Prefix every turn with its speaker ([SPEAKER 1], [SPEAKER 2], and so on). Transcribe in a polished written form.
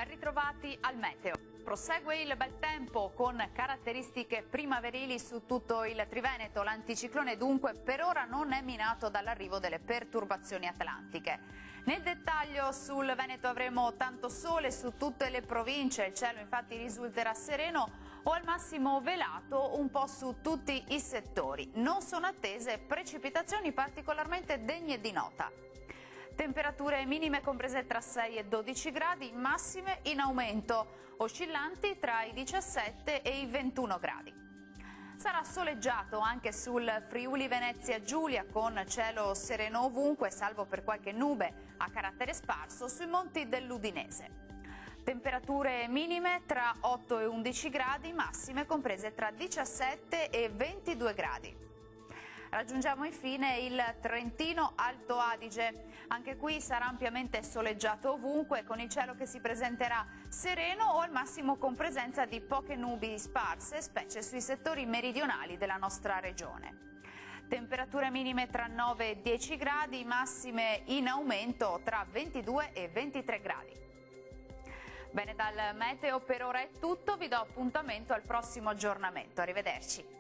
[SPEAKER 1] Ben ritrovati al meteo. Prosegue il bel tempo con caratteristiche primaverili su tutto il Triveneto. L'anticiclone dunque per ora non è minato dall'arrivo delle perturbazioni atlantiche. Nel dettaglio sul Veneto avremo tanto sole su tutte le province, il cielo infatti risulterà sereno o al massimo velato un po' su tutti i settori. Non sono attese precipitazioni particolarmente degne di nota. Temperature minime comprese tra 6 e 12 gradi, massime in aumento, oscillanti tra i 17 e i 21 gradi. Sarà soleggiato anche sul Friuli Venezia Giulia con cielo sereno ovunque, salvo per qualche nube a carattere sparso sui monti dell'Udinese. Temperature minime tra 8 e 11 gradi, massime comprese tra 17 e 22 gradi. Raggiungiamo infine il Trentino Alto Adige. Anche qui sarà ampiamente soleggiato ovunque, con il cielo che si presenterà sereno o al massimo con presenza di poche nubi sparse, specie sui settori meridionali della nostra regione. Temperature minime tra 9 e 10 gradi, massime in aumento tra 22 e 23 gradi. Bene, dal meteo per ora è tutto, vi do appuntamento al prossimo aggiornamento. Arrivederci.